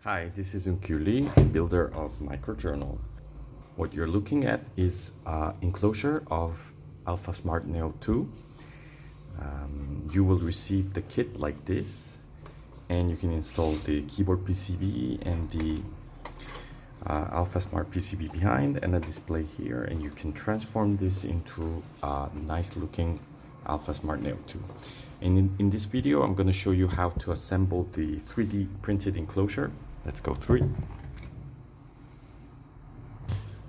Hi, this is Unkuli, builder of Micro Journal. What you're looking at is an enclosure of AlphaSmart Neo2. You will receive the kit like this, and you can install the keyboard PCB and the AlphaSmart PCB behind and a display here, and you can transform this into a nice looking AlphaSmart Neo2. And in this video, I'm going to show you how to assemble the 3D printed enclosure. Let's go through it.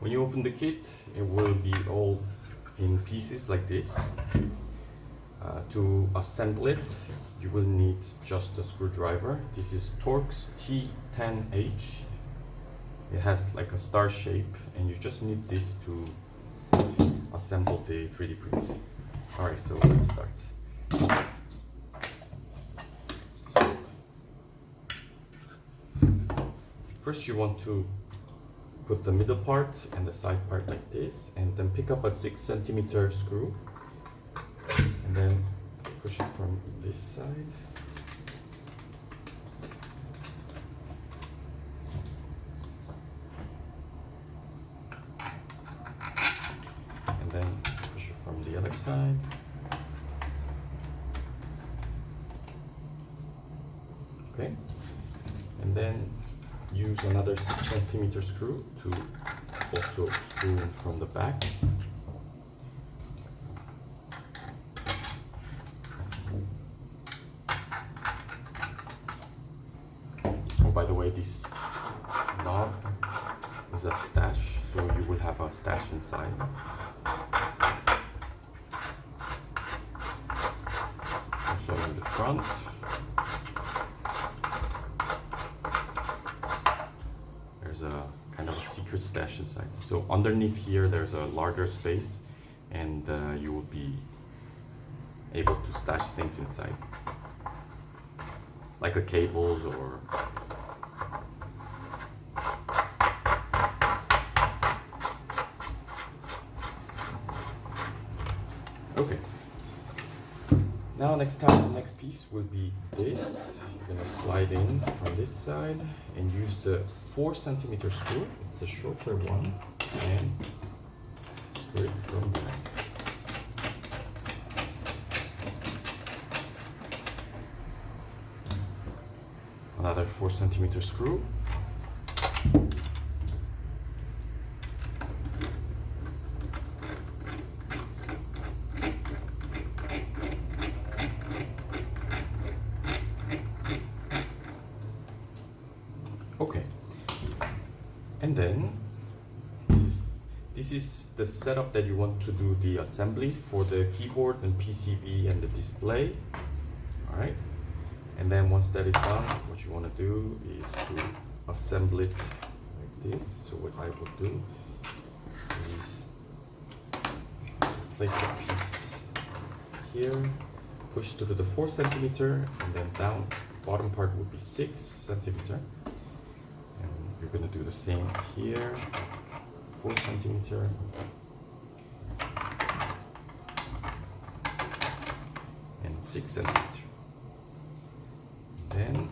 When you open the kit, it will be all in pieces like this. To assemble it, you will need just a screwdriver. This is Torx T10H. It has like a star shape, and you just need this to assemble the 3D prints. Alright, so let's start. First, you want to put the middle part and the side part like this, and then pick up a 6 centimeter screw, and then push it from this side. And then push it from the other side. Okay, and then use another 6 centimeter screw to also screw in from the back. Oh, by the way, this knob is a stash, so you will have a stash inside. Also in the front. There's a kind of a secret stash inside. So underneath here there's a larger space, and you will be able to stash things inside, like a cables or okay. Now next piece will be this. You're gonna slide in from this side and use the 4 centimeter screw. It's a shorter one, and screw it from there. Another 4 centimeter screw. Okay, and then this is the setup that you want to do the assembly for the keyboard and PCB and the display. All right, and then once that is done, what you want to do is to assemble it like this. So what I will do is place the piece here, push through the 4 centimeter, and then down. Bottom part will be 6 centimeter. You're going to do the same here, 4 centimeter, and 6 centimeter. Then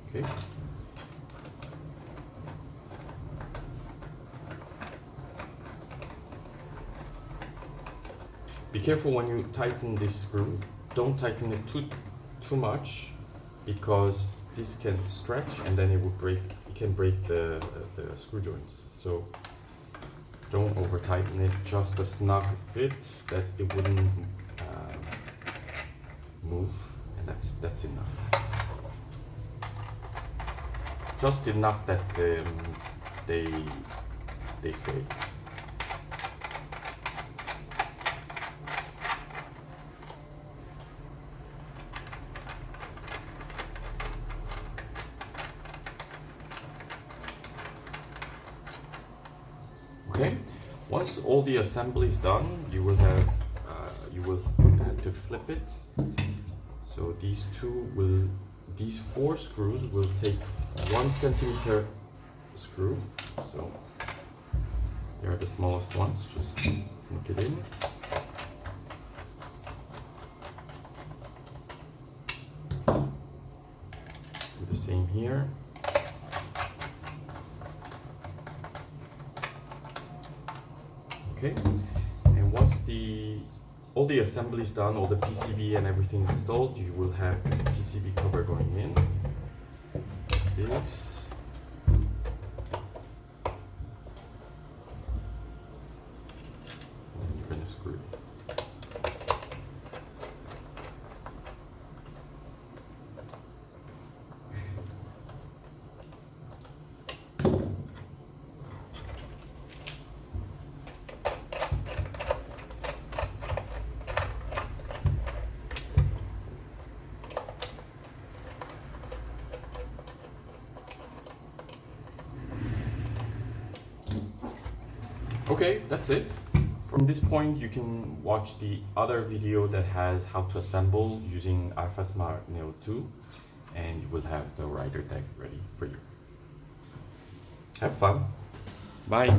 okay. Be careful when you tighten this screw. Don't tighten it too much, because this can stretch and then it will break. It can break the screw joints. So don't over tighten it. Just a snug fit that it wouldn't move, and that's enough. Just enough that they stay. Okay, once all the assembly is done, you will have to flip it. So these 4 screws will take 1 centimeter screw. So Here are the smallest ones, just sneak it in. Do the same here. Okay, and once all the assembly is done, all the PCB and everything is installed, you will have this PCB cover going in. This. And you're gonna screw it. Okay, that's it. From this point, you can watch the other video that has how to assemble using AlphaSmart Neo2, and you will have the writer deck ready for you. Have fun. Bye.